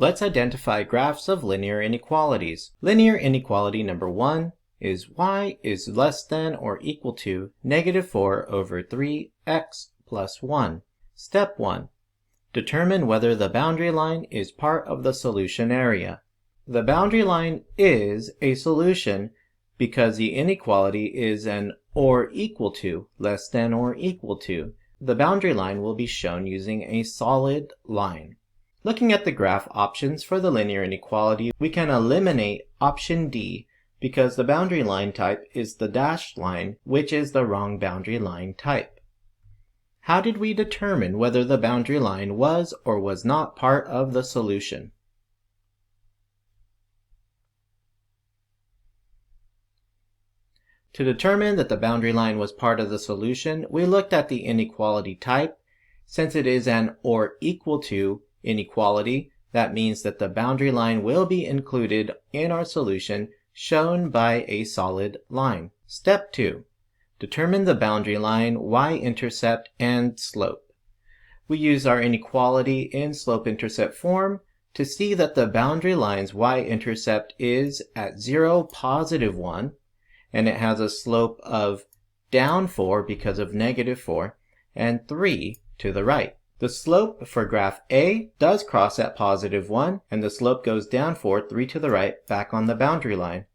Let's identify graphs of linear inequalities. Linear inequality number 1 is y is less than or equal to -4/3x plus 1. Step 1. Determine whether the boundary line is part of the solution area. The boundary line is a solution because the inequality is an or equal to, less than or equal to. The boundary line will be shown using a solid line. Looking at the graph options for the linear inequality, we can eliminate option D because the boundary line type is the dashed line, which is the wrong boundary line type. How did we determine whether the boundary line was or was not part of the solution? To determine that the boundary line was part of the solution, we looked at the inequality type. Since it is an or equal to inequality, that means that the boundary line will be included in our solution, shown by a solid line. Step 2. Determine the boundary line, y-intercept, and slope. We use our inequality in slope-intercept form to see that the boundary line's y-intercept is at 0, +1, and it has a slope of down 4 because of -4, and 3 to the right. The slope for graph A does cross at +1, and the slope goes down 4, 3 to the right, back on the boundary line.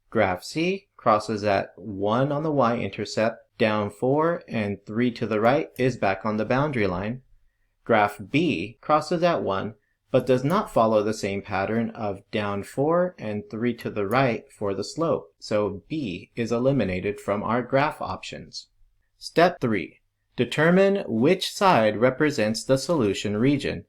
Graph C crosses at 1 on the y-intercept, down 4, and 3 to the right is back on the boundary line. Graph B crosses at 1, but does not follow the same pattern of down 4 and 3 to the right for the slope, so B is eliminated from our graph options. Step 3. Determine which side represents the solution region.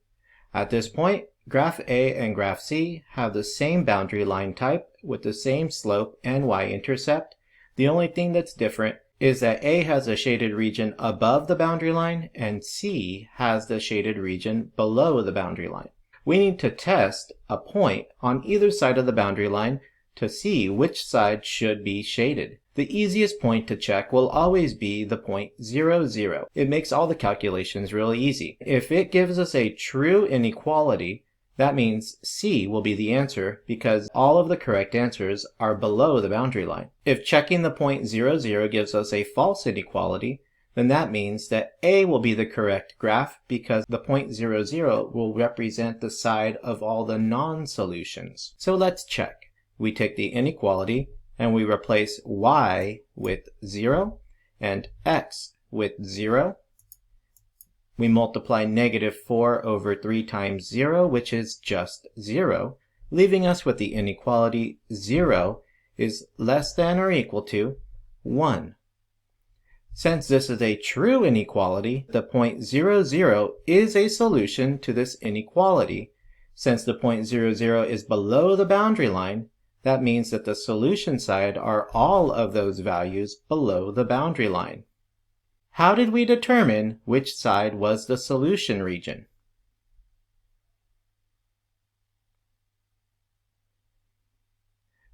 At this point, graph A and graph C have the same boundary line type with the same slope and y-intercept. The only thing that's different is that A has a shaded region above the boundary line and C has the shaded region below the boundary line. We need to test a point on either side of the boundary line to see which side should be shaded. The easiest point to check will always be the point 0, 0. It makes all the calculations really easy. If it gives us a true inequality, that means C will be the answer because all of the correct answers are below the boundary line. If checking the point 0, 0 gives us a false inequality, then that means that A will be the correct graph because the point 0, 0 will represent the side of all the non-solutions. So let's check. We take the inequality and we replace y with 0 and x with 0. We multiply -4/3 times 0, which is just 0, leaving us with the inequality 0 is less than or equal to 1. Since this is a true inequality, the point 0, 0 is a solution to this inequality. Since the point 0, 0 is below the boundary line, that means that the solution side are all of those values below the boundary line. How did we determine which side was the solution region?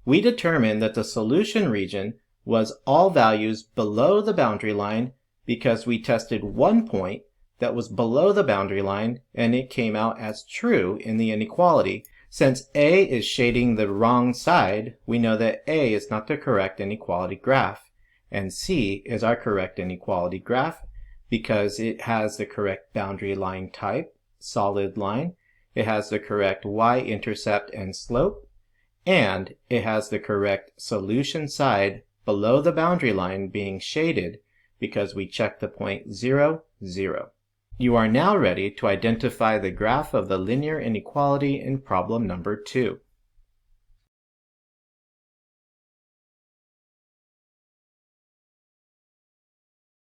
We determined that the solution region was all values below the boundary line because we tested one point that was below the boundary line and it came out as true in the inequality. Since A is shading the wrong side, we know that A is not the correct inequality graph, and C is our correct inequality graph because it has the correct boundary line type, solid line, it has the correct y-intercept and slope, and it has the correct solution side below the boundary line being shaded because we checked the point 0, 0. You are now ready to identify the graph of the linear inequality in problem number 2.